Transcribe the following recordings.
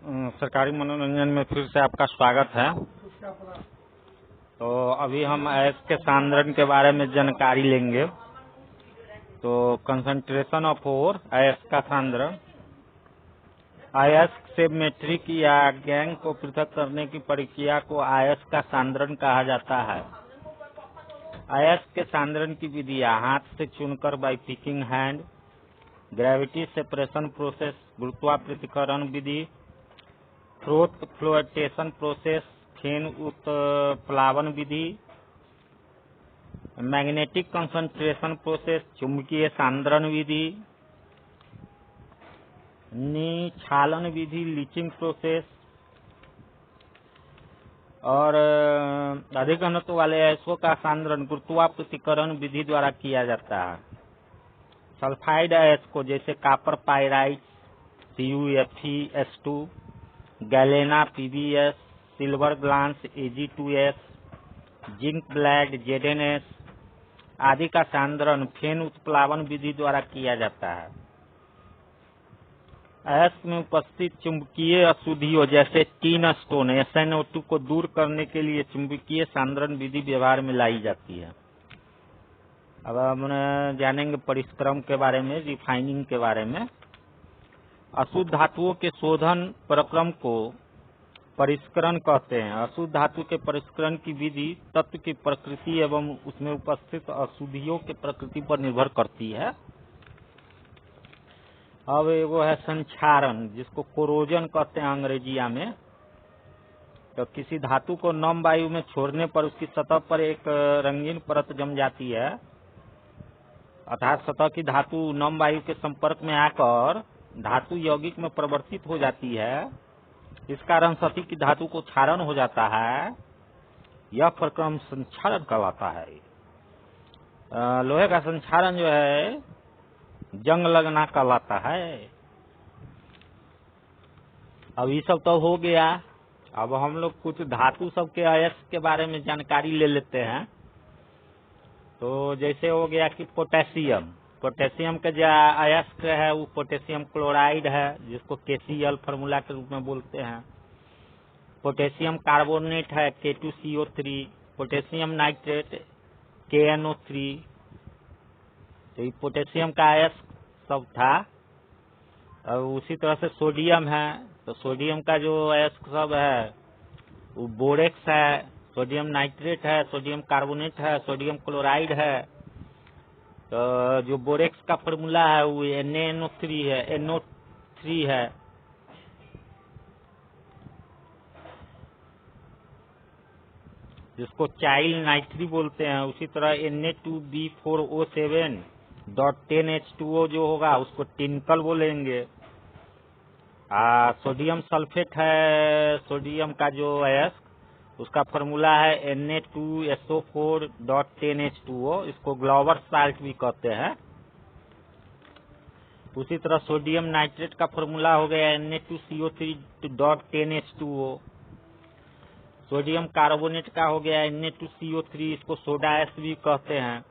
सरकारी मनोरंजन में फिर से आपका स्वागत है। तो अभी हम अयस्क के सांद्रण के बारे में जानकारी लेंगे। तो कंसंट्रेशन ऑफ ओर, अयस्क का सांद्रण। अयस्क से मैट्रिक या गैंग को पृथक करने की प्रक्रिया को अयस्क का सांद्रण कहा जाता है। अयस्क के सांद्रण की विधियां हाथ से चुनकर by picking hand, gravity separation process, गुरुत्वापृथक्करण विधि, थ्रोट फ्लोटेशन प्रोसेस, फेन उत्प्लावन विधि, मैग्नेटिक कंसंट्रेशन प्रोसेस, चुंबकीय सांद्रण विधि, निक्षालन विधि, लीचिंग प्रोसेस, और अधिक घनत्व वाले अयस्कों का सांद्रण गुरुत्वापृथक्करण विधि द्वारा किया जाता है। सल्फाइड अयस्कों जैसे copper pyrite CuFeS2, galena PbS, silver glance Ag2S, zinc blende ZnS आदि का सांद्रण फेन उत्प्लावन विधि द्वारा किया जाता है। अयस्क में उपस्थित चुंबकीय अशुद्धियों जैसे टिन स्टोन SnO2 को दूर करने के लिए चुंबकीय सांद्रण विधि व्यवहार में लाई जाती है। अब हम जानेंगे परिष्करण के बारे में, रिफाइनिंग के बारे में। अशुद्ध धातुओं के शोधन प्रक्रम को परिष्करण कहते हैं। अशुद्ध धातु के परिष्करण की विधि तत्व की प्रकृति एवं उसमें उपस्थित अशुद्धियों के प्रकृति पर निर्भर करती है। अब वो है संक्षारण, जिसको कोरोजन कहते हैं अंग्रेजिया में। तो किसी धातु को नम वायु में छोड़ने पर उसकी सतह पर एक रंगीन परत जम जाती है, अर्थात सतह की धातु नम वायु के संपर्क में आकर धातु यौगिक में परिवर्तित हो जाती है। इस कारण सतह की धातु को क्षारण हो जाता है। यह प्रक्रम संक्षारण कहलाता है। लोहे का संक्षारण जो है जंग लगना कहलाता है। अब ये सब तो हो गया। अब हम लोग कुछ धातु सब के अयस्क के बारे में जानकारी ले लेते हैं। तो जैसे हो गया कि पोटेशियम का जो अयस्क है वो पोटेशियम क्लोराइड है, जिसको KCl फार्मूला के रूप में बोलते हैं। पोटेशियम कार्बोनेट है K2CO3, पोटेशियम नाइट्रेट KNO3। तो ये पोटेशियम का अयस्क सब था। और उसी तरह से सोडियम है। तो सोडियम का जो अयस्क सब है वो बोरेक्स है, सोडियम नाइट्रेट है, सोडियम कार्बोनेट है, सोडियम क्लोराइड है। तो जो बोरेक्स का फॉर्मूला है वो NaNO3 है, NO3 है। जिसको चाइल नाइट्री बोलते हैं। उसी तरह Na2B4O7.10H2O जो होगा उसको टिनकल बोलेंगे। सोडियम सल्फेट है, सोडियम का जो अयस्क उसका फॉर्मूला है Na2SO4.10H2O। इसको ग्लोबर साल्ट भी कहते हैं। उसी तरह सोडियम नाइट्रेट का फॉर्मूला हो गया Na2CO3.10H2O। सोडियम कार्बोनेट का हो गया Na2CO3, इसको सोडा ऐश भी कहते हैं।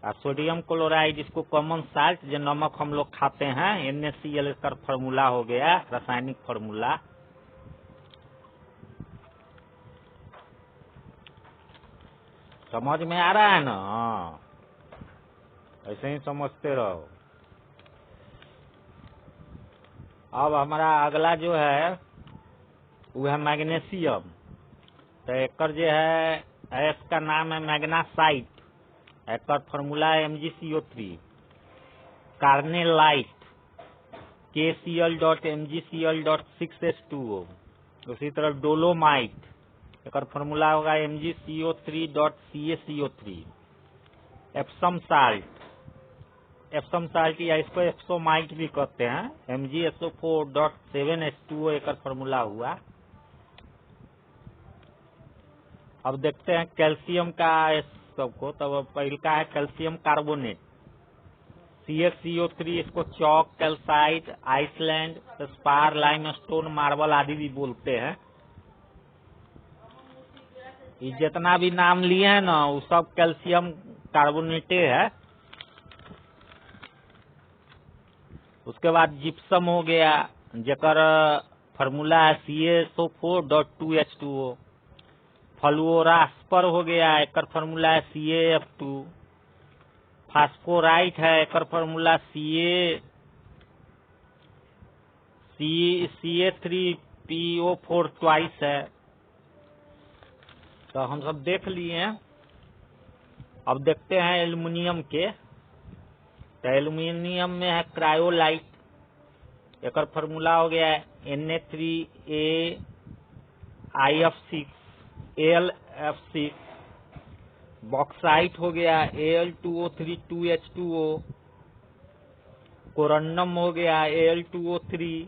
और सोडियम क्लोराइड, इसको कॉमन साल्ट जो नमक हम लोग खाते हैं, NaCl का फॉर्मूला हो गया, रासायनिक फॉर्मूला। समझ में आ रहा है ना? ऐसे ही समझते रहो। अब हमारा अगला जो है वो है मैग्नीशियम। तो एक जो है अयस्क का नाम है मैग्नासाइट। एक फॉर्मूला है MgCO3। Carnallite KCl.MgCl.6H2O। उसी तरह डोलोमाइट, एक फॉर्मूला होगा MgCO3.CaCO3। एप्सम साल्ट या इसको एप्सोमाइट भी कहते हैं, MgSO4.7H2O एक फॉर्मूला हुआ। अब देखते हैं कैल्शियम का सबको। तब पहले का है कैल्शियम कार्बोनेट CaCO3। इसको chalk, calcite, Iceland, spar, limestone, marble आदि भी बोलते हैं। ये जितना भी नाम लिए हैं ना वो सब कैल्शियम कार्बोनेटे है। उसके बाद जिप्सम हो गया, जेकर फार्मूला है CaSO4.2H2O। फ्लोरास्पर हो गया, एक फार्मूला है CaF2। फास्फोराइट है, एक फार्मूला CA3PO4 ट्वाइस है। तो हम सब देख लिए हैं। अब देखते हैं एल्युमिनियम के। तो एल्युमिनियम में है क्रायोलाइट, एक फार्मूला हो गया है Na3AlF6 AlF6। बॉक्साइट हो गया Al2O3 2H2O। कोरंडम हो गया Al2O3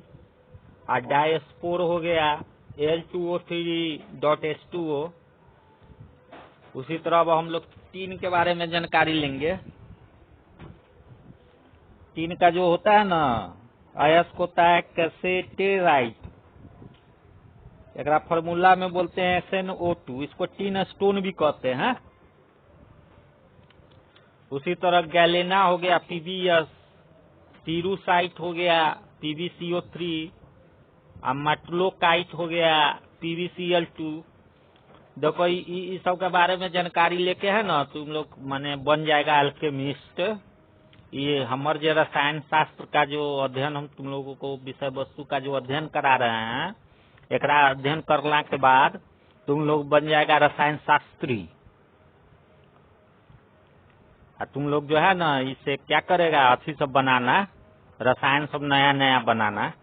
और डायस्पोर हो गया Al2O3.H2O। उसी तरह अब हम लोग टीन के बारे में जानकारी लेंगे। टीन का जो होता है ना अयस्क होता है कैसेटेराइट, एक फार्मूला में बोलते हैं SnO2, इसको टीन स्टोन भी कहते हैं। उसी तरह गैलेना हो गया PbS, पीरूसाइट हो गया PbCO3 और मेटलोकाइट हो गया PbCl2। देखो इस सब के बारे में जानकारी लेके है ना तुम लोग माने बन जाएगा अल्केमिस्ट। ये हमारे जो रसायन शास्त्र का जो अध्ययन हम तुम लोगों को विषय वस्तु का जो अध्ययन करा रहे हैं, एक अध्ययन करने के बाद तुम लोग बन जाएगा रसायन शास्त्री। और तुम लोग जो है ना इसे क्या करेगा, अच्छी सब बनाना, रसायन सब नया नया बनाना।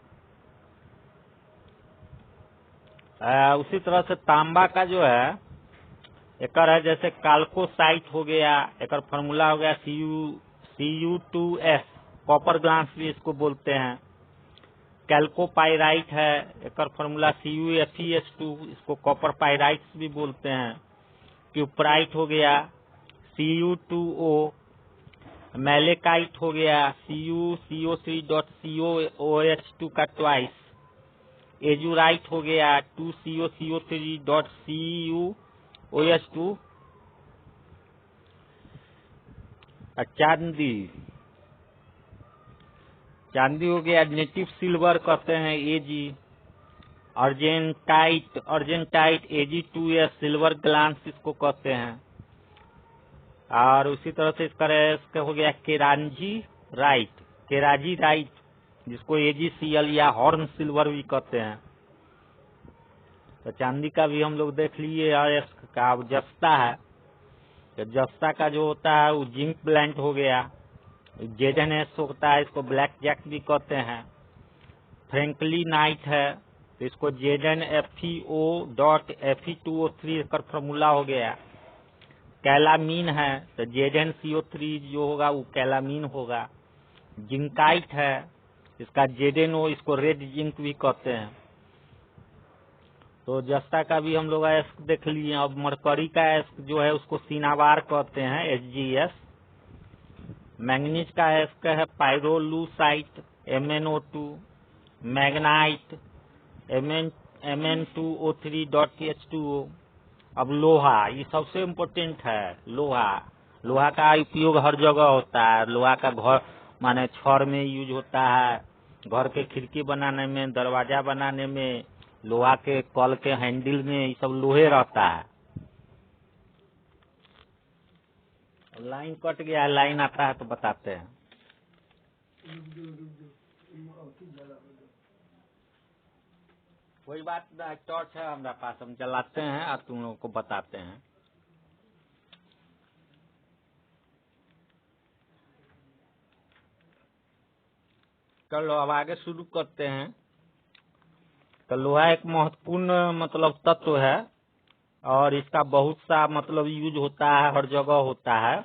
उसी तरह से तांबा का जो है एक है जैसे काल्कोसाइट हो गया, एक फार्मूला हो गया Cu2S, कॉपर ग्लास भी इसको बोलते हैं। कैल्कोपाइराइट है, एक फार्मूला CuFeS2, इसको कॉपर पाइराइट्स भी बोलते हैं। क्यूपराइट हो गया Cu2O। मैलेकाइट हो गया CuCO3.COOH2 का ट्वाइस। एजुराइट हो गया 2COCO3.CuOH2। चांदी हो गया नेटिव सिल्वर कहते हैं AG। Argentite Ag2S, silver glance इसको कहते हैं। और उसी तरह से इसका हो गया केराजीराइट, जिसको AgCl या हॉर्न सिल्वर भी कहते हैं। तो चांदी का भी हम लोग देख लिए। और इसका जस्ता है, तो जस्ता का जो होता है वो जिंक ब्लेंट हो गया। ZnS होता है, इसको ब्लैक जैक भी कहते हैं। फ्रैंकलिनाइट है, तो इसको ZnFeO.Fe2O3 का फॉर्मूला हो गया। कैलामीन है, तो ZnCO3 जो होगा वो कैलामीन होगा। जिंकाइट है, इसका ZnO, इसको रेड जिंक भी कहते हैं। तो जस्ता का भी हम लोग अयस्क देख लिए। अब मरकरी का अयस्क जो है उसको सिनाबार कहते हैं HgS। मैंगनीज का अयस्क है पाइरोलूसाइट MnO2। Magnite Mn2O3.H2O। अब लोहा, ये सबसे इम्पोर्टेंट है। लोहा का उपयोग हर जगह होता है। लोहा का घर माने छड़ में यूज होता है, घर के खिड़की बनाने में, दरवाजा बनाने में, लोहा के कल के हैंडल में, ये सब लोहे रहता है। लाइन कट गया, लाइन आता है तो बताते हैं। कोई बात ना, टॉर्च है हमारे पास, हम जलाते हैं और तुम लोगों को बताते हैं। चलो अब आगे शुरू करते हैं। तो लोहा एक महत्वपूर्ण मतलब तत्व है और इसका बहुत सा मतलब यूज होता है, हर जगह होता है।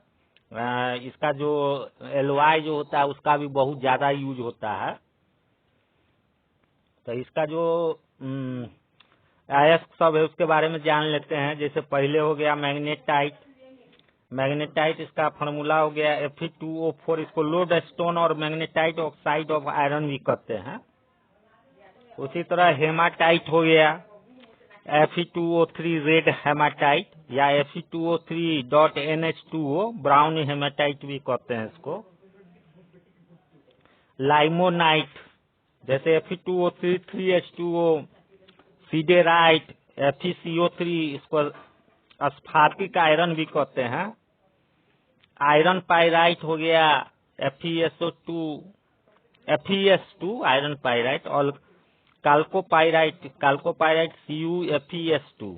इसका जो एलॉय जो होता है उसका भी बहुत ज्यादा यूज होता है। तो इसका जो अयस्क सब है उसके बारे में जान लेते हैं। जैसे पहले हो गया मैग्नेटाइट, इसका फार्मूला हो गया Fe2O4, इसको लोड स्टोन और मैग्नेटाइट ऑक्साइड ऑफ आयरन भी कहते हैं। उसी तरह हेमाटाइट हो गया Fe2O3 रेड हेमाटाइट या Fe2O3.NH2O, ब्राउन हेमाटाइट भी कहते हैं इसको। लाइमोनाइट, जैसे Fe2O3 3H2O, सीडेराइट, FeCO3, इसको स्फाटिक आयरन भी कहते हैं। आयरन पाइराइट हो गया, FeS2 आयरन पाइराइट, और काल्कोपाइराइट CuFeS2।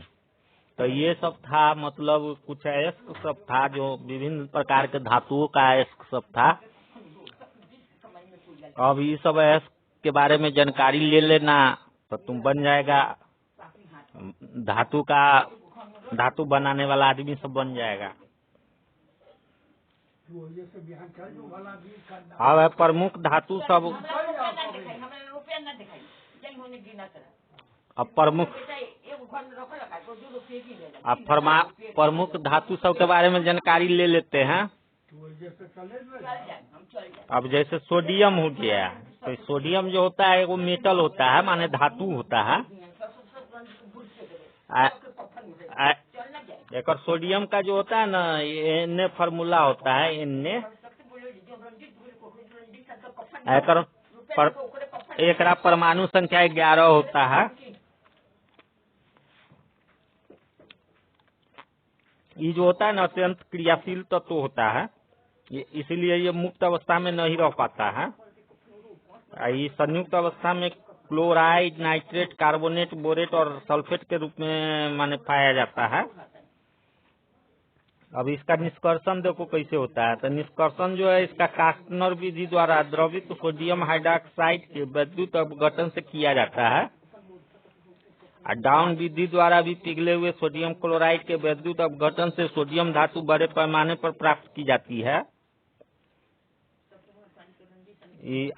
तो ये सब था, मतलब कुछ अयस्क सब था, जो विभिन्न प्रकार के धातुओं का अयस्क सब था। अब ये सब अयस्क के बारे में जानकारी ले लेना तो तुम बन जाएगा धातु बनाने वाला आदमी सब बन जाएगा। अब प्रमुख धातु सब, अब प्रमुख धातु सब के बारे में जानकारी ले लेते हैं। अब जैसे सोडियम हो गया, तो सोडियम जो होता है वो मेटल होता है, माने धातु होता है। एक सोडियम का जो होता है ना, Na फार्मूला होता है, Na। एक परमाणु संख्या 11 होता है। ये जो होता है ना, अत्यंत क्रियाशील तत्व होता है, इसलिए ये मुक्त अवस्था में नहीं रह पाता है। ये संयुक्त अवस्था में क्लोराइड, नाइट्रेट, कार्बोनेट, बोरेट और सल्फेट के रूप में माने पाया जाता है। अब इसका निष्कर्षण देखो कैसे होता है। तो निष्कर्षण जो है इसका कास्टनर विधि द्वारा द्रवित सोडियम हाइड्रोक्साइड के विद्युत अपघटन से किया जाता है, और डाउन विधि द्वारा भी पिघले हुए सोडियम क्लोराइड के विद्युत अपघटन से सोडियम धातु बड़े पैमाने पर प्राप्त की जाती है।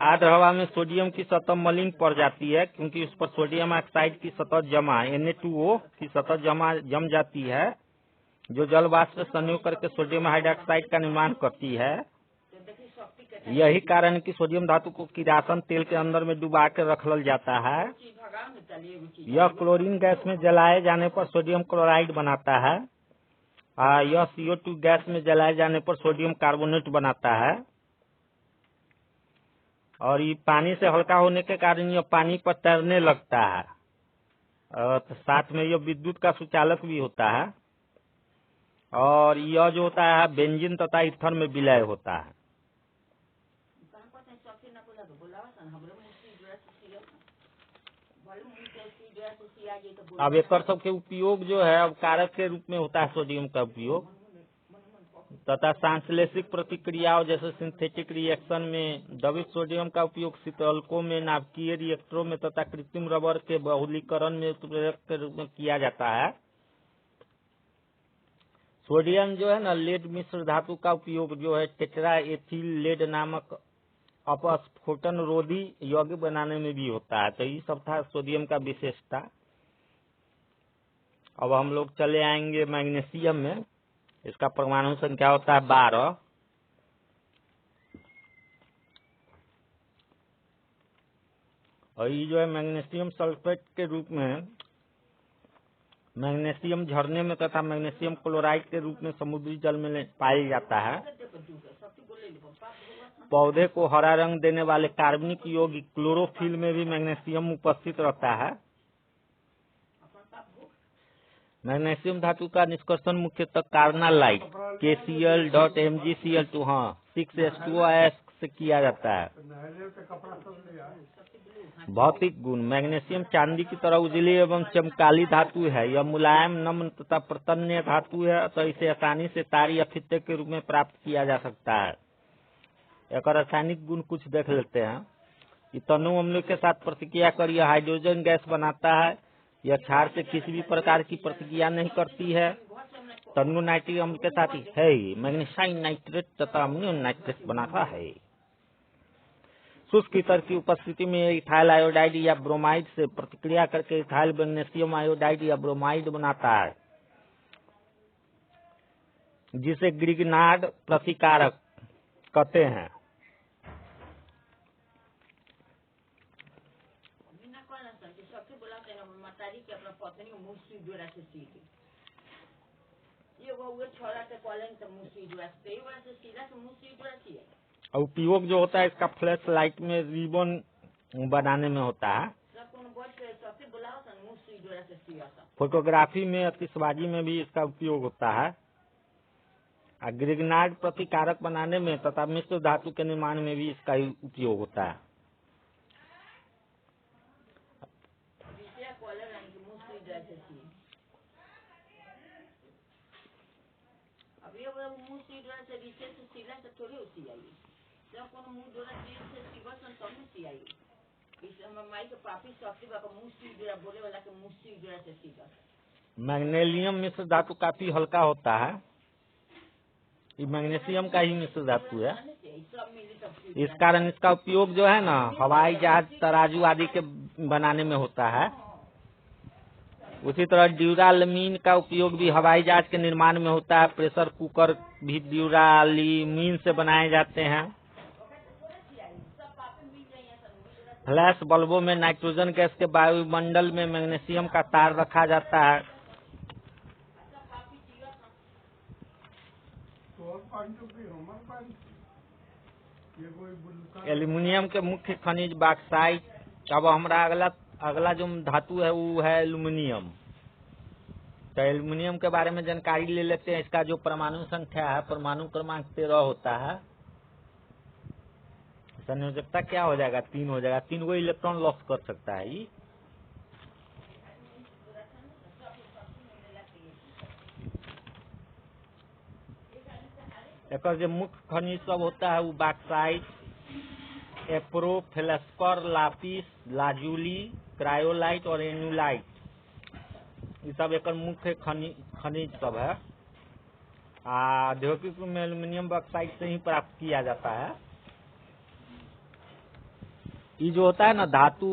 आर्द्र हवा में सोडियम की सतह मलिन पड़ जाती है, क्योंकि उस पर सोडियम ऑक्साइड की सतह जमा Na2O की सतह जम जाती है, जो जल वाष्प से संयोग करके सोडियम हाइड्रोक्साइड का निर्माण करती है। यही कारण कि सोडियम धातु को किरासन तेल के अंदर में डुबा के रखल जाता है। यह क्लोरीन गैस में जलाए जाने पर सोडियम क्लोराइड बनाता है, और यह CO2 गैस में जलाए जाने पर सोडियम कार्बोनेट बनाता है। और ये पानी से हल्का होने के कारण यह पानी पर तैरने लगता है, और साथ में यह विद्युत का सुचालक भी होता है। और यह जो होता है बेंजीन तथा ईथर में विलय होता है। अब एक सबके उपयोग जो है, अब कारक के रूप में होता है सोडियम का उपयोग, तथा सांश्लेषिक प्रतिक्रियाओं जैसे सिंथेटिक रिएक्शन में द्रवित सोडियम का उपयोग शीतलकों में, नाभिकीय रिएक्टरों में तथा कृत्रिम रबर के बहुलीकरण में उत्प्रेरक के रूप में किया जाता है। सोडियम जो है ना, लेड मिश्र धातु का उपयोग जो है टेट्रा एथिल लेड नामक अपस्फोटन रोधी यौगिक बनाने में भी होता है। तो ये सब था सोडियम का विशेषता। अब हम लोग चले आएंगे मैग्नीशियम में। इसका परमाणु संख्या होता है 12। और ये जो है मैग्नीशियम सल्फेट के रूप में मैग्नीशियम झरने में तथा मैग्नीशियम क्लोराइड के रूप में समुद्री जल में पाया जाता है। पौधे को हरा रंग देने वाले कार्बनिक यौगिक क्लोरोफिल में भी मैग्नीशियम उपस्थित रहता है। मैग्नीशियम धातु का निष्कर्षण मुख्यतः कार्नालाइट KCl.MgCl2 6H2O से किया जाता है। भौतिक गुण: मैग्नीशियम चांदी की तरह उजली एवं चमकाली धातु है। यह मुलायम, नम्र तथा प्रतन्य धातु है, तो इसे आसानी से तार या फीते के रूप में प्राप्त किया जा सकता है। एक रासायनिक गुण कुछ देख लेते हैं। ये तनु अम्लों के साथ प्रतिक्रिया कर यह हाइड्रोजन गैस बनाता है। यह क्षार से किसी भी प्रकार की प्रतिक्रिया नहीं करती है। तनु नाइट्रिक अम्ल के साथ है मैग्नीशियम नाइट्रेट तथा अमोनियम नाइट्रेट बनाता है। शुष्क ईथर की उपस्थिति में इथाइल आयोडाइड या ब्रोमाइड से प्रतिक्रिया करके इथाइल मैग्नीशियम आयोडाइड या ब्रोमाइड बनाता है, जिसे ग्रिग्नार्ड प्रतिकारक कहते हैं। उपयोग जो होता है इसका फ्लैश लाइट में रिबन बनाने में होता है। फोटोग्राफी में, आतिशबाजी में भी इसका उपयोग होता है। ग्रिग्नार्ड प्रतिकारक बनाने में तथा मिश्र धातु के निर्माण में भी इसका उपयोग होता है। मैग्नीशियम मिश्र धातु काफी हल्का होता है। ये मैग्नीशियम का ही मिश्र धातु है। इस कारण इसका उपयोग जो है ना हवाई जहाज, तराजू आदि के बनाने में होता है। उसी तरह ड्यूरालमीन का उपयोग भी हवाई जहाज के निर्माण में होता है। प्रेशर कुकर भी ड्यूरालमीन से बनाए जाते हैं। फ्लैश बल्बों में नाइट्रोजन गैस के वायुमंडल में मैग्नीशियम का तार रखा जाता है। एल्यूमिनियम के मुख्य खनिज बॉक्साइट। अब हमारा अगला जो धातु है वो है एल्यूमिनियम। तो एल्यूमिनियम के बारे में जानकारी ले लेते हैं। इसका जो परमाणु संख्या है, परमाणु क्रमांक 13 होता है। संयोजकता क्या हो जाएगा? 3 हो जाएगा। 3 को इलेक्ट्रॉन लॉस कर सकता है। एक जो मुख्य खनिज सब होता है वो bauxite, appro, feldspar, lapis, lazuli, cryolite और एनुलाइट, ये सब एक मुख्य खनिज सब है। औद्योगिक में एल्यूमिनियम बॉक्साइट से ही प्राप्त किया जाता है। ये जो होता है ना धातु,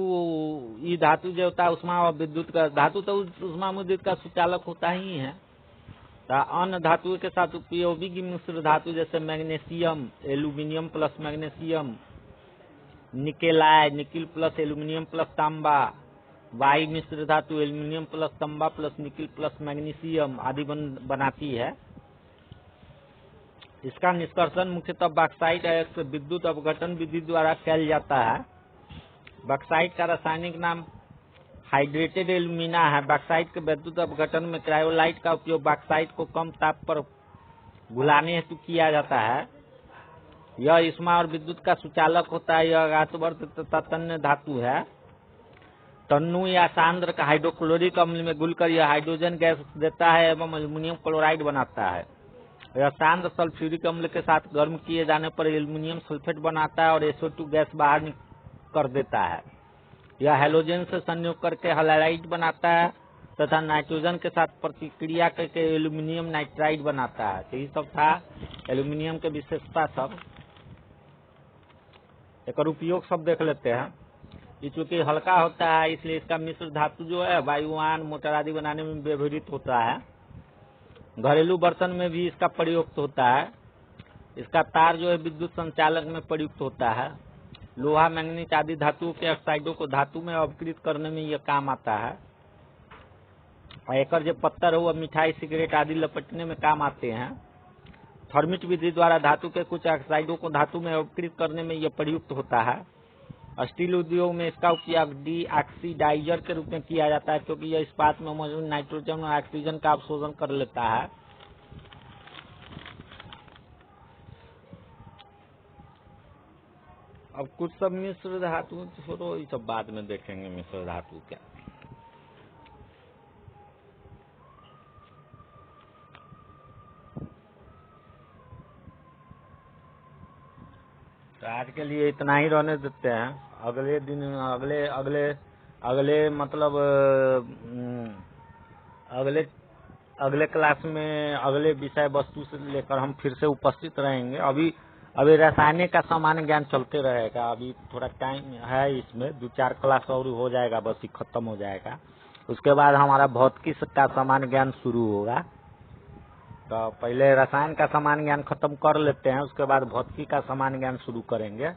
ये धातु जो होता है उष्मा और विद्युत का धातु, तो उष्मा विद्युत का सुचालक होता ही है। अन्य धातुओं के साथ उपयोगी मिश्र धातु जैसे magnesium, aluminium plus magnesium, nickeloy, nickel plus aluminium plus तांबा, वाई मिश्र धातु एल्यूमिनियम प्लस तांबा प्लस निकिल प्लस मैग्नीशियम आदि बनाती है। इसका निष्कर्षण मुख्यतः बॉक्साइट अयस्क विद्युत अपघटन विधि द्वारा किया जाता है। बॉक्साइट का रासायनिक नाम हाइड्रेटेड एल्यूमिना है। बॉक्साइट के विद्युत अपघटन में क्रायोलाइट का उपयोग बॉक्साइट को कम ताप पर घुलाने हेतु किया जाता है। यह ऊष्मा और विद्युत का सुचालक होता है। यह धातुवर्त तथा तन्य धातु है। तन्नु या सांद्र का हाइड्रोक्लोरिक अम्ल में घुलकर यह हाइड्रोजन गैस देता है एवं एल्यूमिनियम क्लोराइड बनाता है। यह सांद्र सल्फ्यूरिक अम्ल के साथ गर्म किए जाने पर एल्यूमिनियम सल्फेट बनाता है और SO2 गैस बाहर कर देता है। यह हैलोजन से संयोग करके हैलाइड बनाता है तथा नाइट्रोजन के साथ प्रतिक्रिया करके एल्यूमिनियम नाइट्राइड बनाता है। तो ये सब था एल्यूमिनियम के विशेषता सब। एक उपयोग सब देख लेते हैं। ये चूंकि हल्का होता है इसलिए इसका मिश्र धातु जो है वायुयान, मोटर आदि बनाने में व्यवहृत होता है। घरेलू बर्तन में भी इसका प्रयुक्त होता है। इसका तार जो है विद्युत संचालक में प्रयुक्त होता है। लोहा, मैंगनीज आदि धातुओं के ऑक्साइडों को धातु में अपकृत करने में यह काम आता है। और एक जो पत्थर हो मिठाई, सिगरेट आदि लपेटने में काम आते हैं। थर्मिट विधि द्वारा धातु के कुछ ऑक्साइडों को धातु में अपकृत करने में यह प्रयुक्त होता है। स्टील उद्योग में इसका उपयोग डीऑक्सीडाइजर के रूप में किया जाता है क्योंकि यह इस्पात में मौजूद नाइट्रोजन और ऑक्सीजन का अवशोषण कर लेता है। अब कुछ सब मिश्र धातु छोड़ो, ये सब बाद में देखेंगे मिश्र धातु क्या। तो आज के लिए इतना ही रहने देते हैं। अगले दिन अगले क्लास में अगले विषय वस्तु से लेकर हम फिर से उपस्थित रहेंगे। अभी रासायनिक का सामान्य ज्ञान चलते रहेगा। अभी थोड़ा टाइम है इसमें, 2-4 क्लास और हो जाएगा, बस ही खत्म हो जाएगा। उसके बाद हमारा भौतिकी का सामान्य ज्ञान शुरू होगा। तो पहले रसायन का सामान्य ज्ञान खत्म कर लेते हैं, उसके बाद भौतिकी का सामान्य ज्ञान शुरू करेंगे।